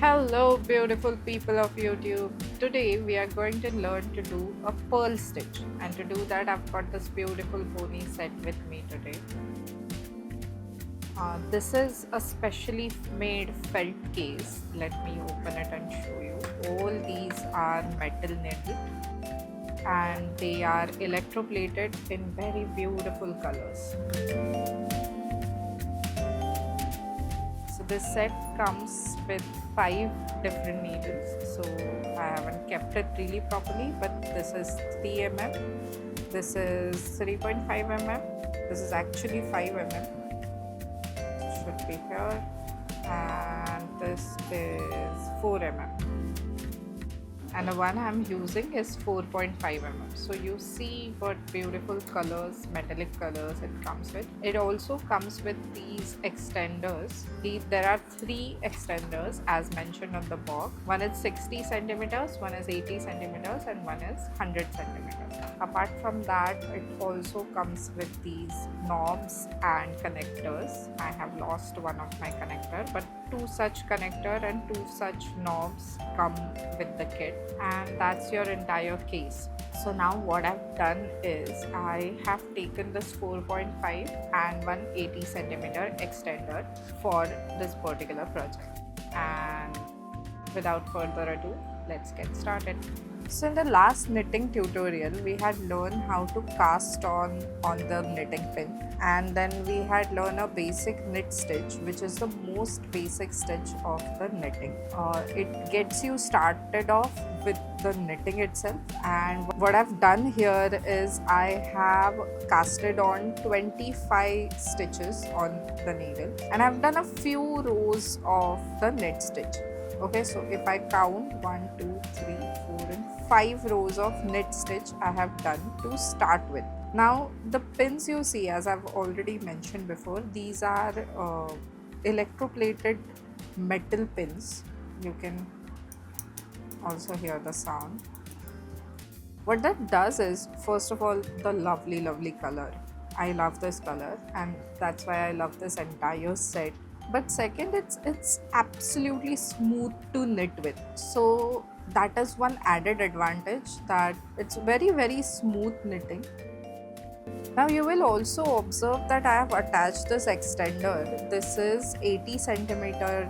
Hello, beautiful people of YouTube. Today we are going to learn to do a pearl stitch, and to do that, I've got this beautiful pony set with me today. This is a specially made felt case. Let me open it and show you. All these are metal needle and they are electroplated in very beautiful colors. So this set comes with 5 different needles. So I haven't kept it really properly, but this is 3 mm, this is 3.5 mm, this is actually 5 mm, should be here, and this is 4 mm. And the one I'm using is 4.5 mm. So you see what beautiful colors, metallic colors it comes with. It also comes with these extenders. There are 3 extenders as mentioned on the box. One is 60 centimeters, one is 80 centimeters, and one is 100 centimeters. Apart from that, it also comes with these knobs and connectors. I have lost one of my connector, but 2 such connector and 2 such knobs come with the kit, and that's your entire case. So now what I've done is I have taken this 4.5 and 180 centimeter extender for this particular project, and without further ado, let's get started. So in the last knitting tutorial, we had learned how to cast on the knitting pin, and then we had learned a basic knit stitch, which is the most basic stitch of the knitting. It gets you started off with the knitting itself, and what I've done here is I have casted on 25 stitches on the needle, and I've done a few rows of the knit stitch. Okay, so if I count 1, 2, 3, 4 and 5 rows of knit stitch I have done to start with. Now the pins you see, as I've already mentioned before, these are electroplated metal pins. You can also hear the sound. What that does is, first of all, the lovely color. I love this color, and that's why I love this entire set. But second, it's absolutely smooth to knit with. So that is one added advantage, that it's very smooth knitting. Now you will also observe that I have attached this extender. This is 80 centimeter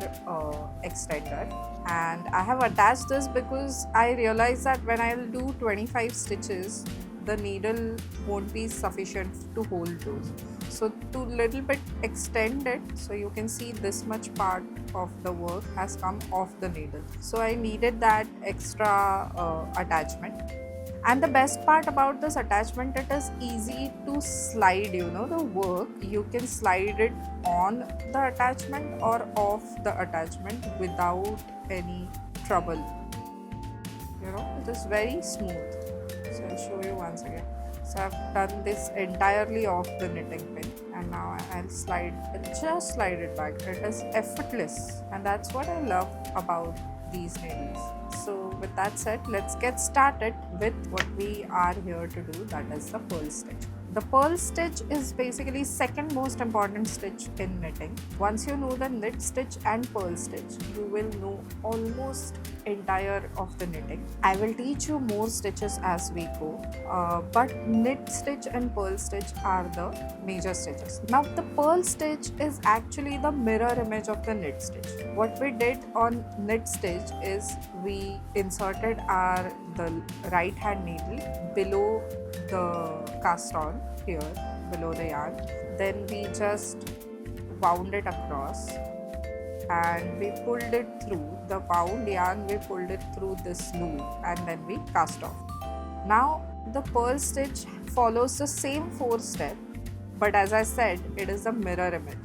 extender, and I have attached this because I realized that when I will do 25 stitches, the needle won't be sufficient to hold those. So to little bit extend it, so you can see this much part of the work has come off the needle. So I needed that extra attachment. And the best part about this attachment, it is easy to slide, the work. You can slide it on the attachment or off the attachment without any trouble. It is very smooth. So I'll show you once again. So I've done this entirely off the knitting pin, and now I'll just slide it back. It is effortless, and that's what I love about these needles. So with that said, let's get started with what we are here to do, that is the pearl stitch. The pearl stitch is basically second most important stitch in knitting. Once you know the knit stitch and pearl stitch, you will know almost entire of the knitting. I will teach you more stitches as we go, but knit stitch and pearl stitch are the major stitches. Now the pearl stitch is actually the mirror image of the knit stitch. What we did on knit stitch is we inserted the right hand needle below the cast on, here below the yarn. Then we just wound it across and we pulled it through the wound yarn. We pulled it through this loop and then we cast off. Now the pearl stitch follows the same 4 steps, but as I said, it is a mirror image.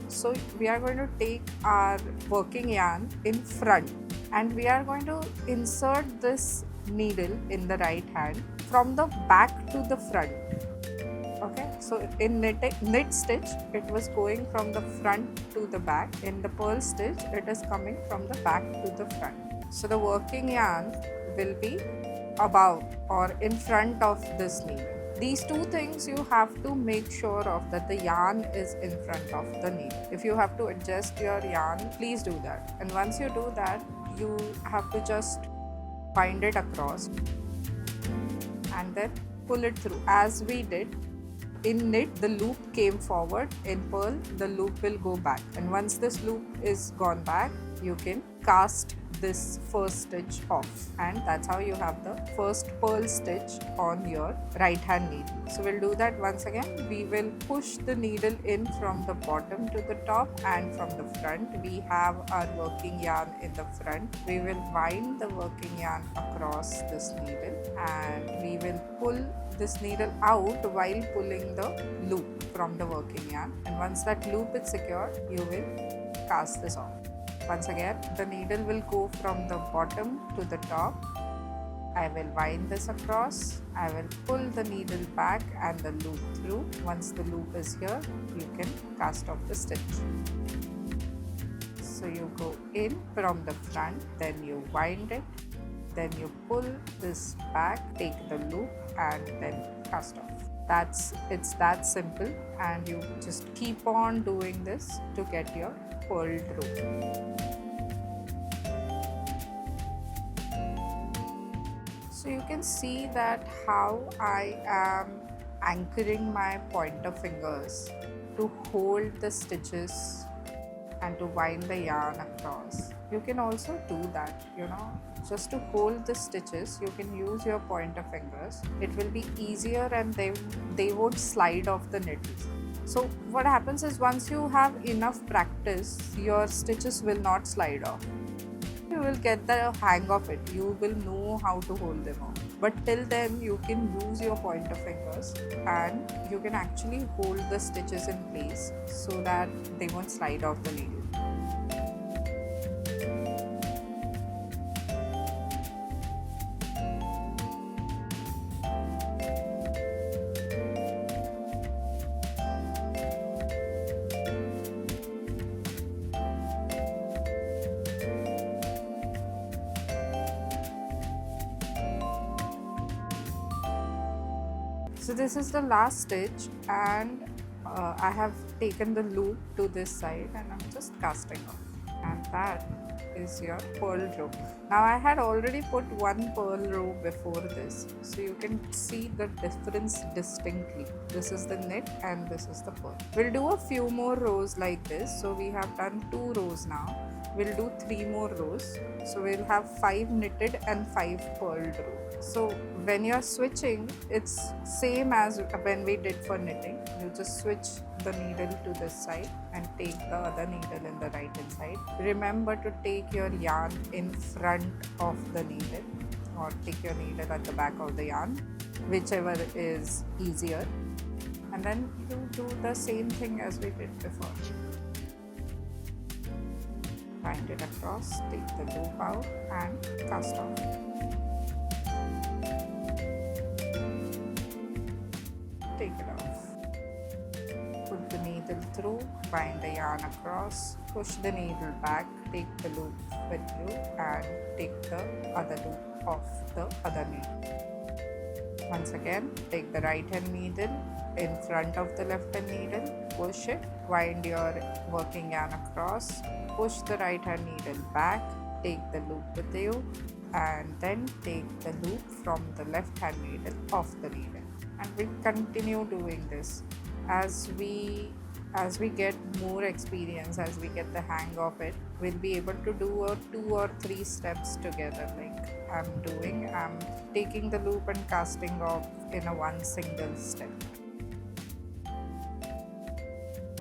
So we are going to take our working yarn in front, and we are going to insert this needle in the right hand from the back to the front. Okay, so in knit stitch, it was going from the front to the back. In the pearl stitch, it is coming from the back to the front. So the working yarn will be above or in front of this needle. These two things you have to make sure of, that the yarn is in front of the needle. If you have to adjust your yarn, please do that. And once you do that, you have to just bind it across and then pull it through. As we did in knit, the loop came forward. In purl, the loop will go back. And once this loop is gone back, you can cast this first stitch off, and that's how you have the first purl stitch on your right hand needle. So we'll do that once again. We will push the needle in from the bottom to the top and from the front. We have our working yarn in the front. We will wind the working yarn across this needle and we will pull this needle out while pulling the loop from the working yarn. And once that loop is secure, you will cast this off. Once again, the needle will go from the bottom to the top. I will wind this across. I will pull the needle back and the loop through. Once the loop is here, you can cast off the stitch. So you go in from the front, then you wind it, then you pull this back, take the loop and then cast off. It's that simple, and you just keep on doing this to get your purled rope. So you can see that how I am anchoring my pointer fingers to hold the stitches and to wind the yarn across. You can also do that, just to hold the stitches. You can use your pointer fingers. It will be easier and they won't slide off the needles. So what happens is, once you have enough practice, your stitches will not slide off. You will get the hang of it. You will know how to hold them off. But till then, you can use your pointer fingers and you can actually hold the stitches in place so that they won't slide off the needle. So this is the last stitch, and I have taken the loop to this side and I'm just casting off, and that is your purl row. Now I had already put one purl row before this, so you can see the difference distinctly. This is the knit and this is the purl. We'll do a few more rows like this. So we have done 2 rows now. We'll do 3 more rows. So we'll have 5 knitted and 5 purled rows. So when you're switching, it's same as when we did for knitting. You just switch the needle to this side and take the other needle in the right hand side. Remember to take your yarn in front of the needle, or take your needle at the back of the yarn, whichever is easier. And then you do the same thing as we did before. Wind it across, take the loop out and cast off. Take it off. Put the needle through, wind the yarn across, push the needle back, take the loop with you and take the other loop off the other needle. Once again, take the right hand needle in front of the left hand needle, push it, wind your working yarn across, push the right hand needle back, take the loop with you and then take the loop from the left hand needle off the needle. And we continue doing this as we get more experience, as we get the hang of it. We'll be able to do 2 or 3 steps together, like I'm taking the loop and casting off in a one single step.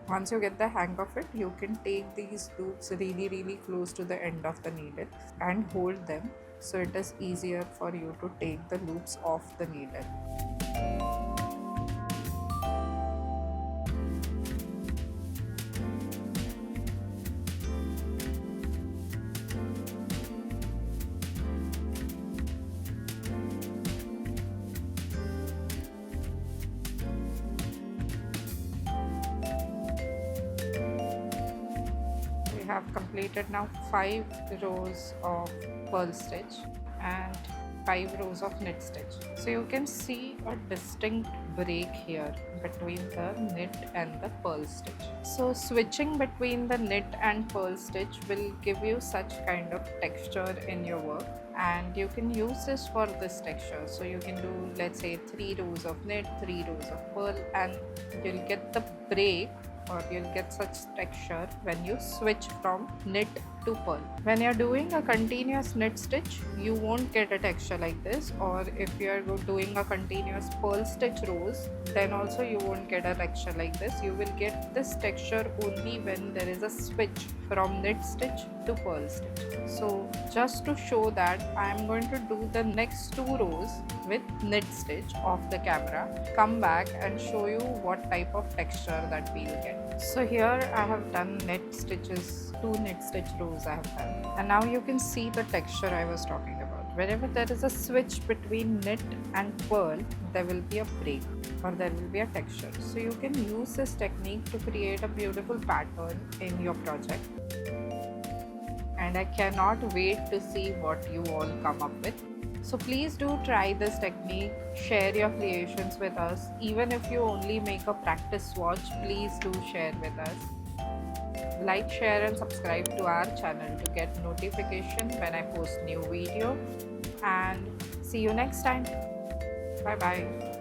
Once you get the hang of it, you can take these loops really close to the end of the needle and hold them, so it is easier for you to take the loops off the needle. We have completed now 5 rows of purl stitch, and 5 rows of knit stitch. So you can see a distinct break here between the knit and the purl stitch. So switching between the knit and purl stitch will give you such kind of texture in your work, and you can use this for this texture. So you can do, let's say, 3 rows of knit, 3 rows of purl, and you'll get the break, or you'll get such texture when you switch from knit to purl. When you're doing a continuous knit stitch, you won't get a texture like this, or if you're doing a continuous purl stitch rows, then also you won't get a texture like this. You will get this texture only when there is a switch from knit stitch to purl stitch. So just to show that, I am going to do the next 2 rows with knit stitch off the camera, come back and show you what type of texture that we'll get. So here I have done knit stitches, 2 knit stitch rows I have done, and now you can see the texture I was talking about. Whenever there is a switch between knit and purl, there will be a break, or there will be a texture. So you can use this technique to create a beautiful pattern in your project, and I cannot wait to see what you all come up with. So please do try this technique, share your creations with us. Even if you only make a practice swatch, please do share with us. Like, share and subscribe to our channel to get notification when I post new video, and see you next time. Bye bye.